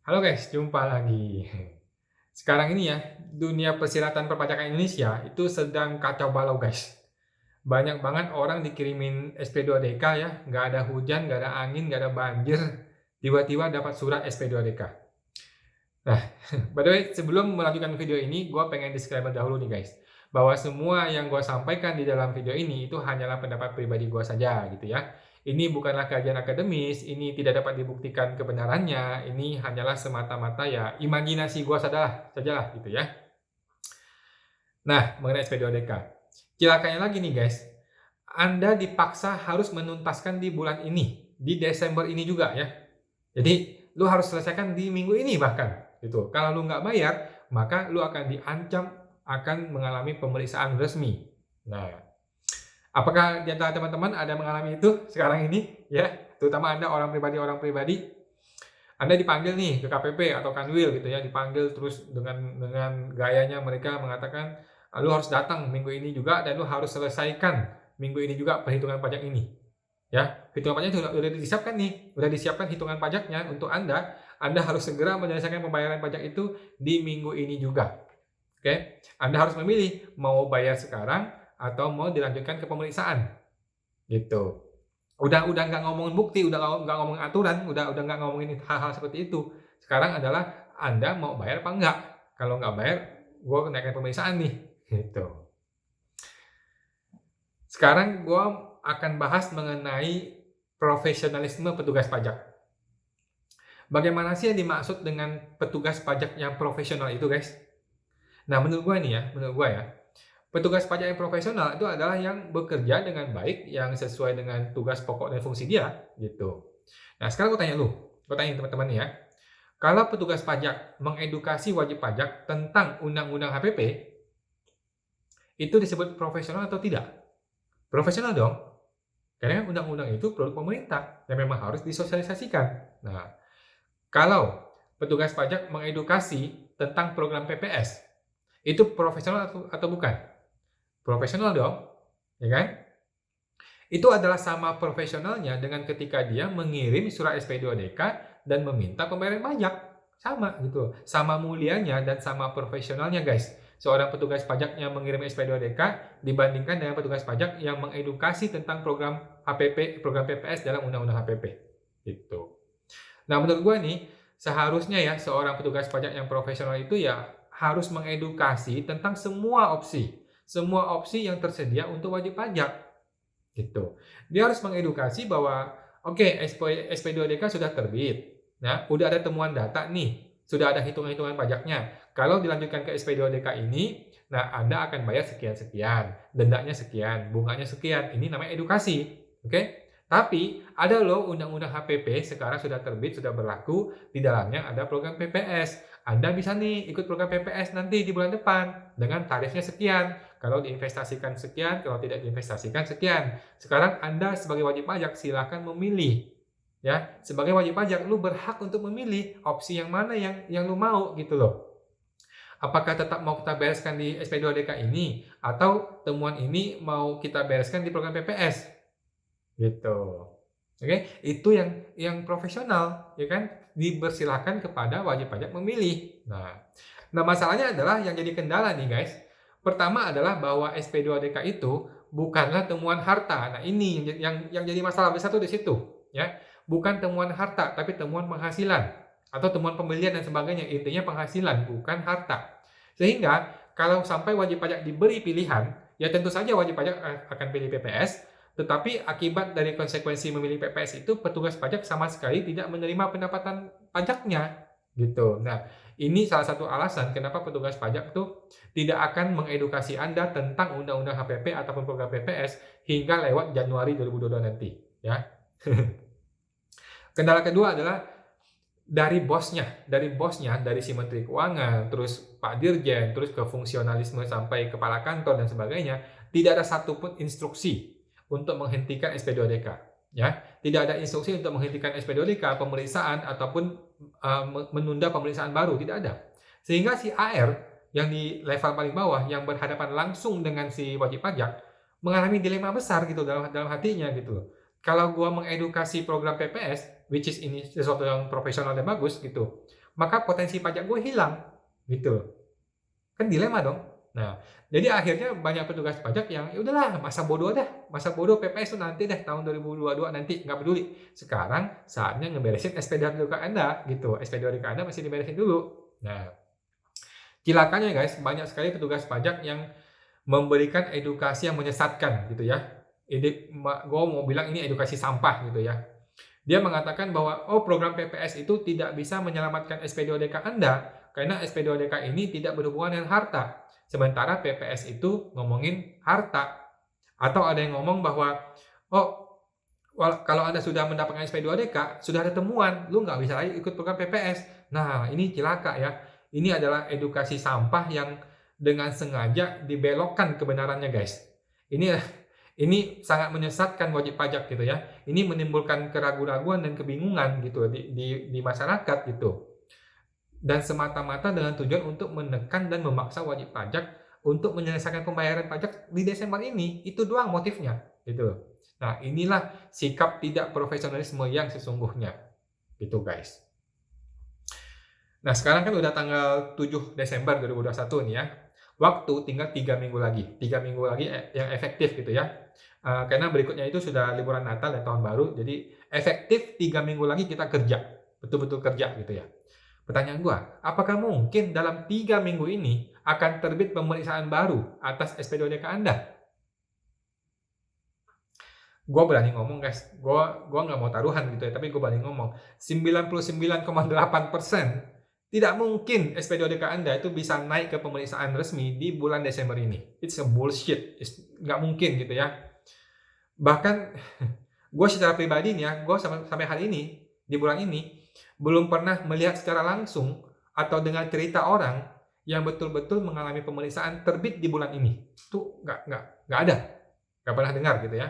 Halo guys, jumpa lagi. Sekarang ini ya, dunia persilatan perpajakan Indonesia itu sedang kacau balau guys. Banyak banget orang dikirimin SP2DK ya, nggak ada hujan, nggak ada angin, nggak ada banjir, tiba-tiba dapat surat SP2DK. Nah, by the way, sebelum melanjutkan video ini, gue pengen disclaimer dahulu nih guys, bahwa semua yang gue sampaikan di dalam video ini itu hanyalah pendapat pribadi gue saja gitu ya. Ini bukanlah kajian akademis, ini tidak dapat dibuktikan kebenarannya, ini hanyalah semata-mata ya imajinasi gue sajalah gitu ya. Nah, mengenai SP2DK. Celakanya lagi nih guys, Anda dipaksa harus menuntaskan di bulan ini, di Desember ini juga ya. Jadi, lu harus selesaikan di minggu ini bahkan, gitu. Kalau lu nggak bayar, maka lu akan diancam akan mengalami pemeriksaan resmi. Nah, apakah di antara teman-teman ada yang mengalami itu sekarang ini? Ya, terutama Anda orang pribadi, Anda dipanggil nih ke KPP atau Kanwil gitu ya, dipanggil terus dengan gayanya mereka mengatakan, "Lu harus datang minggu ini juga dan lu harus selesaikan minggu ini juga perhitungan pajak ini." Ya, hitungan pajaknya udah disiapkan nih, udah disiapkan hitungan pajaknya untuk Anda. Anda harus segera menyelesaikan pembayaran pajak itu di minggu ini juga. Oke, Anda harus memilih mau bayar sekarang atau mau dilanjutkan ke pemeriksaan, gitu. Udah nggak ngomongin bukti, udah nggak ngomongin aturan, udah nggak ngomongin hal-hal seperti itu. Sekarang adalah Anda mau bayar apa enggak? Kalau nggak bayar, gue naikkan pemeriksaan nih, gitu. Sekarang gue akan bahas mengenai profesionalisme petugas pajak. Bagaimana sih yang dimaksud dengan petugas pajak yang profesional itu, guys? Nah, menurut gue nih ya, menurut gue ya, petugas pajak yang profesional itu adalah yang bekerja dengan baik, yang sesuai dengan tugas pokok dan fungsi dia, gitu. Nah, sekarang gue tanya teman-teman nih ya, kalau petugas pajak mengedukasi wajib pajak tentang undang-undang HPP, itu disebut profesional atau tidak? Profesional dong. Karena kan undang-undang itu produk pemerintah yang memang harus disosialisasikan. Nah, kalau petugas pajak mengedukasi tentang program PPS, itu profesional atau bukan? Profesional dong, ya kan? Itu adalah sama profesionalnya dengan ketika dia mengirim surat SP2DK dan meminta pembayaran pajak. Sama gitu. Sama mulianya dan sama profesionalnya guys. Seorang petugas pajak yang mengirim SP2DK dibandingkan dengan petugas pajak yang mengedukasi tentang program HPP, program PPS dalam Undang-Undang HPP. Gitu. Nah, menurut gue nih, seharusnya ya seorang petugas pajak yang profesional itu ya harus mengedukasi tentang semua opsi. Semua opsi yang tersedia untuk wajib pajak. Gitu. Dia harus mengedukasi bahwa, oke, SP2DK sudah terbit. Nah, udah ada temuan data nih, sudah ada hitung-hitungan pajaknya. Kalau dilanjutkan ke SP2DK ini, nah Anda akan bayar sekian-sekian, dendanya sekian, bunganya sekian. Ini namanya edukasi. Oke? Tapi ada loh undang-undang HPP sekarang sudah terbit, sudah berlaku, di dalamnya ada program PPS. Anda bisa nih ikut program PPS nanti di bulan depan dengan tarifnya sekian. Kalau diinvestasikan sekian, kalau tidak diinvestasikan sekian. Sekarang Anda sebagai wajib pajak silakan memilih. Ya, sebagai wajib pajak lu berhak untuk memilih opsi yang mana yang lu mau gitu loh. Apakah tetap mau kita bereskan di SP2DK ini atau temuan ini mau kita bereskan di program PPS? Gitu. Oke, itu yang profesional, ya kan? Dipersilahkan kepada wajib pajak memilih. Nah, masalahnya adalah yang jadi kendala nih, guys. Pertama adalah bahwa SP2DK itu bukanlah temuan harta. Nah, ini yang jadi masalah besar tuh di situ, ya. Bukan temuan harta, tapi temuan penghasilan atau temuan pembelian dan sebagainya. Intinya penghasilan, bukan harta. Sehingga kalau sampai wajib pajak diberi pilihan, ya tentu saja wajib pajak akan pilih PPS, tetapi akibat dari konsekuensi memilih PPS itu petugas pajak sama sekali tidak menerima pendapatan pajaknya, gitu. Nah, ini salah satu alasan kenapa petugas pajak tuh tidak akan mengedukasi Anda tentang undang-undang HPP ataupun program PPS hingga lewat Januari 2022 nanti, ya. Kendala kedua adalah dari si Menteri Keuangan, terus Pak Dirjen, terus ke fungsionalisme sampai kepala kantor dan sebagainya, tidak ada satupun instruksi untuk menghentikan SP2DK. Ya, tidak ada instruksi untuk menghentikan SP2DK, pemeriksaan ataupun menunda pemeriksaan baru, tidak ada. Sehingga si AR yang di level paling bawah yang berhadapan langsung dengan si wajib pajak mengalami dilema besar gitu dalam hatinya gitu. Kalau gua mengedukasi program PPS, which is ini sesuatu yang profesional dan bagus gitu, maka potensi pajak gue hilang, gitu. Kan dilema dong. Nah, jadi akhirnya banyak petugas pajak yang, ya udahlah masa bodoh PPS tuh nanti deh tahun 2022 nanti, nggak peduli. Sekarang saatnya ngeberesin SP2DK Anda gitu, SP2DK Anda masih diberesin dulu. Nah, cilakanya guys, banyak sekali petugas pajak yang memberikan edukasi yang menyesatkan gitu ya. Gue mau bilang ini edukasi sampah gitu ya. Dia mengatakan bahwa, oh program PPS itu tidak bisa menyelamatkan SP2DK Anda, karena SP2DK ini tidak berhubungan dengan harta. Sementara PPS itu ngomongin harta. Atau ada yang ngomong bahwa, oh kalau Anda sudah mendapatkan SP2DK, sudah ada temuan, lu nggak bisa lagi ikut program PPS. Nah, ini cilaka ya. Ini adalah edukasi sampah yang dengan sengaja dibelokkan kebenarannya guys. Ini sangat menyesatkan wajib pajak gitu ya. Ini menimbulkan keraguan-raguan dan kebingungan gitu di masyarakat gitu. Dan semata-mata dengan tujuan untuk menekan dan memaksa wajib pajak untuk menyelesaikan pembayaran pajak di Desember ini. Itu doang motifnya gitu. Nah, inilah sikap tidak profesionalisme yang sesungguhnya gitu guys. Nah, sekarang kan udah tanggal 7 Desember 2021 nih ya. Waktu tinggal 3 minggu lagi. 3 minggu lagi yang efektif gitu ya. Karena berikutnya itu sudah liburan Natal dan Tahun Baru. Jadi efektif 3 minggu lagi kita kerja. Betul-betul kerja gitu ya. Pertanyaan gua, apakah mungkin dalam 3 minggu ini akan terbit pemeriksaan baru atas SP2DK Anda? Gue berani ngomong guys, gue nggak mau taruhan gitu ya, tapi gue berani ngomong 99,8% tidak mungkin SP2DK Anda itu bisa naik ke pemeriksaan resmi di bulan Desember ini. It's a bullshit, nggak mungkin gitu ya. Bahkan gue secara pribadi nih ya, gue sampai hari ini di bulan ini belum pernah melihat secara langsung atau dengan cerita orang yang betul-betul mengalami pemeriksaan terbit di bulan ini. Itu nggak ada, nggak pernah dengar gitu ya.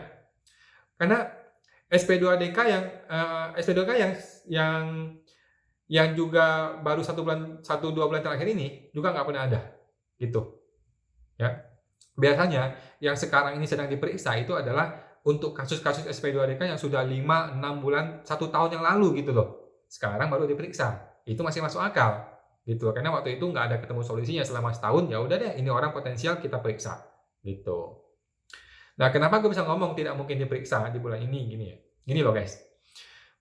Karena SP2DK yang juga baru 1-2 bulan terakhir ini juga nggak pernah ada gitu ya. Biasanya yang sekarang ini sedang diperiksa itu adalah untuk kasus-kasus SP2DK yang sudah 5-6 bulan 1 tahun yang lalu gitu loh. Sekarang baru diperiksa. Itu masih masuk akal gitu. Karena waktu itu nggak ada ketemu solusinya selama setahun, ya udah deh ini orang potensial kita periksa gitu. Nah, kenapa gue bisa ngomong tidak mungkin diperiksa di bulan ini gini ya. Gini loh guys.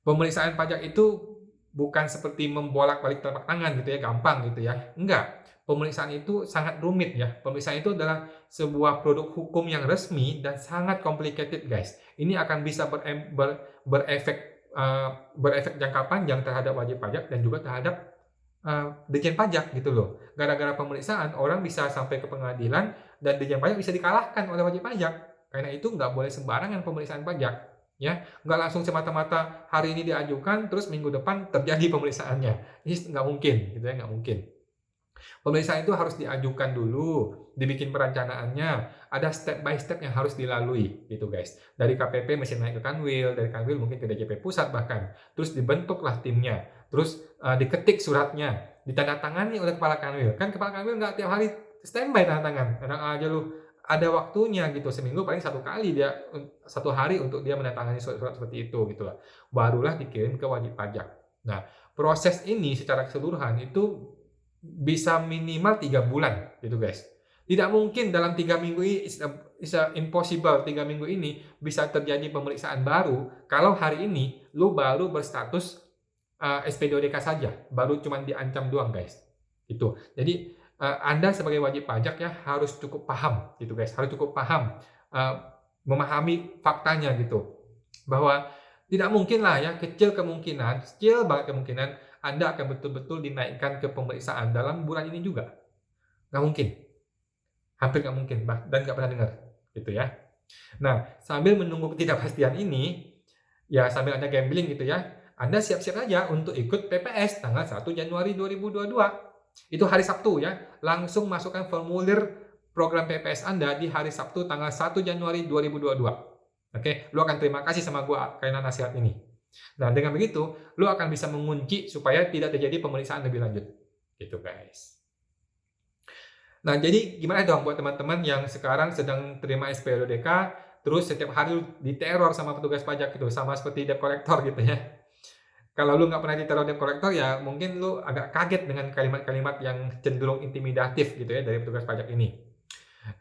Pemeriksaan pajak itu bukan seperti membolak-balik telapak tangan gitu ya, gampang gitu ya. Enggak. Pemeriksaan itu sangat rumit ya. Pemeriksaan itu adalah sebuah produk hukum yang resmi dan sangat complicated guys. Ini akan bisa berefek jangka panjang terhadap wajib pajak dan juga terhadap Ditjen Pajak gitu loh. Gara-gara pemeriksaan orang bisa sampai ke pengadilan dan Ditjen Pajak bisa dikalahkan oleh wajib pajak. Karena itu nggak boleh sembarangan pemeriksaan pajak, ya. Nggak langsung semata-mata hari ini diajukan, terus minggu depan terjadi pemeriksaannya. Ini nggak mungkin, gitu ya, nggak mungkin. Pemeriksaan itu harus diajukan dulu, dibikin perencanaannya, ada step by step yang harus dilalui, gitu guys. Dari KPP mesti naik ke Kanwil, dari Kanwil mungkin ke DJP Pusat bahkan. Terus dibentuklah timnya, terus diketik suratnya, ditandatangani oleh Kepala Kanwil. Kan Kepala Kanwil nggak tiap hari standby tanda tangan, kadang aja lu ada waktunya gitu, seminggu paling 1 kali dia 1 hari untuk dia menandatangani surat-surat seperti itu gitu lah. Barulah dikirim ke wajib pajak. Nah, proses ini secara keseluruhan itu bisa minimal 3 bulan gitu guys. Tidak mungkin dalam 3 minggu ini is impossible 3 minggu ini bisa terjadi pemeriksaan baru kalau hari ini lu baru berstatus SP2DK saja, baru cuma diancam doang guys. Itu. Jadi Anda sebagai wajib pajak ya harus cukup paham gitu guys, harus cukup paham, memahami faktanya gitu. Bahwa tidak mungkin lah ya, kecil banget kemungkinan Anda akan betul-betul dinaikkan ke pemeriksaan dalam bulan ini juga. Nggak mungkin. Hampir nggak mungkin, dan nggak pernah dengar gitu ya. Nah, sambil menunggu ketidakpastian ini, ya sambil Anda gambling gitu ya, Anda siap-siap aja untuk ikut PPS tanggal 1 Januari 2022. Itu hari Sabtu ya, langsung masukkan formulir program PPS Anda di hari Sabtu tanggal 1 Januari 2022. Oke, lu akan terima kasih sama gua karena nasihat ini. Nah, dengan begitu, lu akan bisa mengunci supaya tidak terjadi pemeriksaan lebih lanjut. Gitu guys. Nah, jadi gimana dong buat teman-teman yang sekarang sedang terima SP2DK, terus setiap hari diteror sama petugas pajak gitu, sama seperti debt collector gitu ya. Kalau lu nggak pernah ditaruh debt collector, ya mungkin lu agak kaget dengan kalimat-kalimat yang cenderung intimidatif gitu ya dari petugas pajak ini.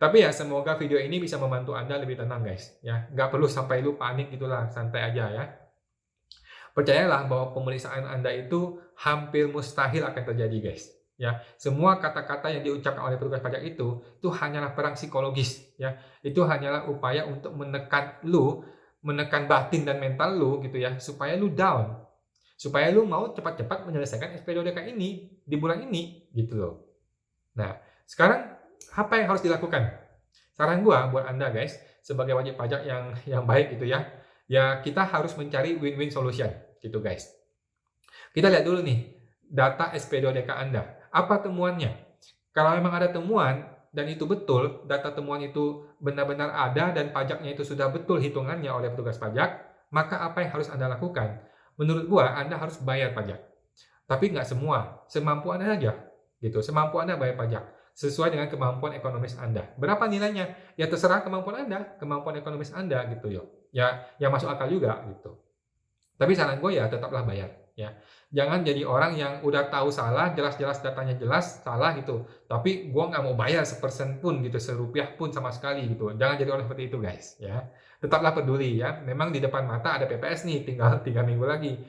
Tapi ya semoga video ini bisa membantu Anda lebih tenang guys, ya. Nggak perlu sampai lu panik gitulah, santai aja ya. Percayalah bahwa pemeriksaan Anda itu hampir mustahil akan terjadi, guys. Ya, semua kata-kata yang diucapkan oleh petugas pajak itu hanyalah perang psikologis, ya. Itu hanyalah upaya untuk menekan batin dan mental lu gitu ya, supaya lu down. Supaya lu mau cepat-cepat menyelesaikan SPDODK ini di bulan ini gitu loh. Nah, sekarang apa yang harus dilakukan? Saran gua buat Anda guys, sebagai wajib pajak yang baik gitu ya, ya kita harus mencari win-win solution gitu guys. Kita lihat dulu nih data SP2DK Anda. Apa temuannya? Kalau memang ada temuan dan itu betul, data temuan itu benar-benar ada dan pajaknya itu sudah betul hitungannya oleh petugas pajak, maka apa yang harus Anda lakukan? Menurut gua Anda harus bayar pajak. Tapi nggak semua, semampu Anda saja gitu. Semampu Anda bayar pajak sesuai dengan kemampuan ekonomis Anda. Berapa nilainya? Ya terserah kemampuan Anda, kemampuan ekonomis Anda gitu yo. Ya, yang masuk akal juga gitu. Tapi saran gue ya tetaplah bayar ya. Jangan jadi orang yang udah tahu salah, jelas-jelas datanya jelas salah gitu. Tapi gue nggak mau bayar sepersen pun gitu, serupiah pun sama sekali gitu. Jangan jadi orang seperti itu guys ya. Tetaplah peduli ya. Memang di depan mata ada PPS nih, tinggal 3 minggu lagi.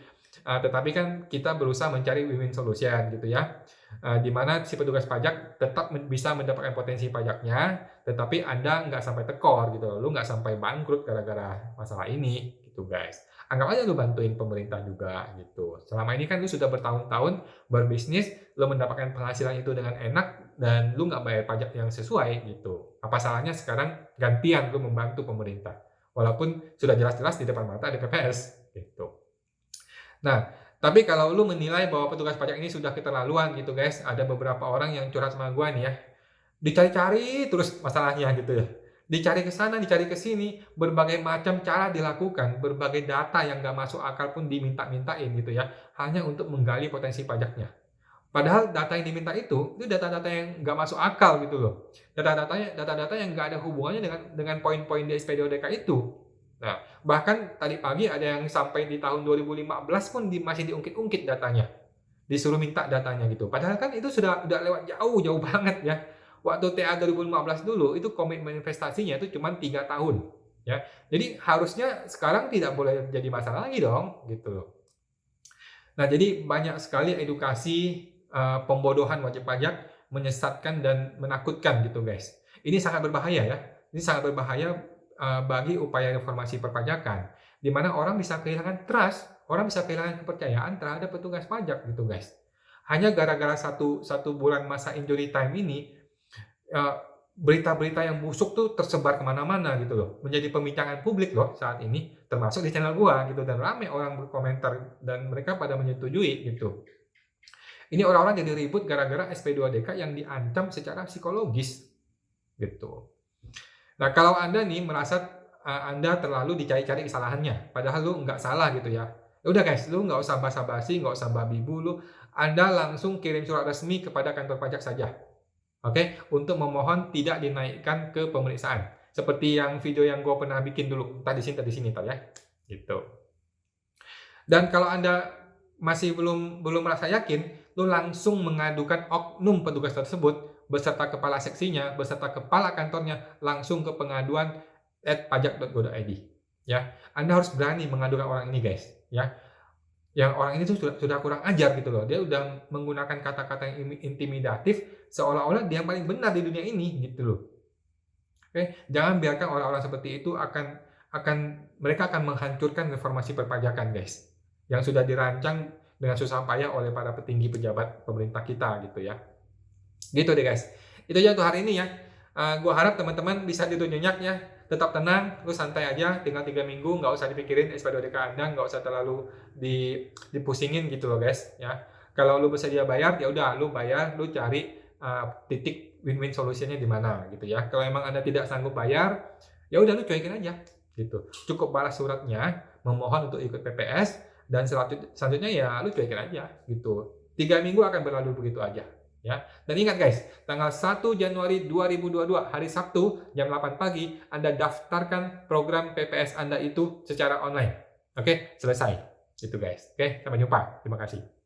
Tetapi kan kita berusaha mencari win-win solution gitu ya. Di mana si petugas pajak tetap bisa mendapatkan potensi pajaknya, tetapi Anda nggak sampai tekor gitu. Lu nggak sampai bangkrut gara-gara masalah ini gitu guys. Anggap aja lu bantuin pemerintah juga gitu. Selama ini kan lu sudah bertahun-tahun berbisnis, lu mendapatkan penghasilan itu dengan enak dan lu nggak bayar pajak yang sesuai gitu. Apa salahnya sekarang gantian lu membantu pemerintah? Walaupun sudah jelas-jelas di depan mata ada PPS gitu. Nah, tapi kalau lu menilai bahwa petugas pajak ini sudah keterlaluan gitu guys, ada beberapa orang yang curhat sama gua nih ya, dicari-cari terus masalahnya gitu ya. Dicari ke sana, dicari ke sini, berbagai macam cara dilakukan, berbagai data yang nggak masuk akal pun diminta-mintain gitu ya, hanya untuk menggali potensi pajaknya. Padahal data yang diminta itu data-data yang nggak masuk akal gitu loh. Data-data yang nggak ada hubungannya dengan poin-poin di SPDODK itu. Nah, bahkan tadi pagi ada yang sampai di tahun 2015 pun masih diungkit-ungkit datanya. Disuruh minta datanya gitu. Padahal kan itu sudah lewat jauh banget ya. Waktu TA 2015 dulu itu komitmen investasinya itu cuma 3 tahun ya. Jadi harusnya sekarang tidak boleh jadi masalah lagi dong gitu loh. Nah, jadi banyak sekali edukasi pembodohan wajib pajak, menyesatkan dan menakutkan gitu guys. Ini sangat berbahaya ya. Ini sangat berbahaya bagi upaya reformasi perpajakan, di mana orang bisa kehilangan trust, orang bisa kehilangan kepercayaan terhadap petugas pajak gitu guys. Hanya gara-gara satu bulan masa injury time ini, berita-berita yang busuk tuh tersebar kemana-mana gitu loh, menjadi pembincangan publik loh saat ini, termasuk di channel gua gitu, dan ramai orang berkomentar dan mereka pada menyetujui gitu. Ini orang-orang jadi ribut gara-gara SP2DK yang diancam secara psikologis gitu. Nah, kalau Anda nih merasa Anda terlalu dicari-cari kesalahannya, padahal lu nggak salah gitu ya. Udah guys, lu nggak usah basa-basi, nggak usah babi bulu, Anda langsung kirim surat resmi kepada kantor pajak saja. Oke, untuk memohon tidak dinaikkan ke pemeriksaan. Seperti yang video yang gue pernah bikin dulu, tadi sini, ya. Gitu. Dan kalau Anda masih belum merasa yakin, lu langsung mengadukan oknum petugas tersebut beserta kepala seksinya, beserta kepala kantornya langsung ke pengaduan@pajak.go.id ya. Anda harus berani mengadukan orang ini guys ya. Yang orang ini tuh sudah kurang ajar gitu loh. Dia udah menggunakan kata-kata yang intimidatif seolah-olah dia yang paling benar di dunia ini gitu loh. Oke, jangan biarkan orang-orang seperti itu mereka akan menghancurkan reformasi perpajakan guys. Yang sudah dirancang dengan susah payah oleh para petinggi pejabat pemerintah kita gitu ya. Gitu deh guys. Itu aja untuk hari ini ya. Gua harap teman-teman bisa tidur nyenyak ya. Tetap tenang, lu santai aja, tinggal 3 minggu, nggak usah dipikirin SP2DK Anda, nggak usah terlalu dipusingin gitu loh guys ya. Kalau lu bersedia bayar, ya udah lu bayar, lu cari titik win-win solutionnya di mana gitu ya. Kalau emang Anda tidak sanggup bayar, ya udah lu cuekin aja gitu. Cukup balas suratnya, memohon untuk ikut PPS, dan selanjutnya ya lu cuekin aja gitu. 3 minggu akan berlalu begitu aja. Ya. Dan ingat guys, tanggal 1 Januari 2022 hari Sabtu jam 8 pagi Anda daftarkan program PPS Anda itu secara online. Oke, selesai. Gitu guys. Oke, sampai jumpa. Terima kasih.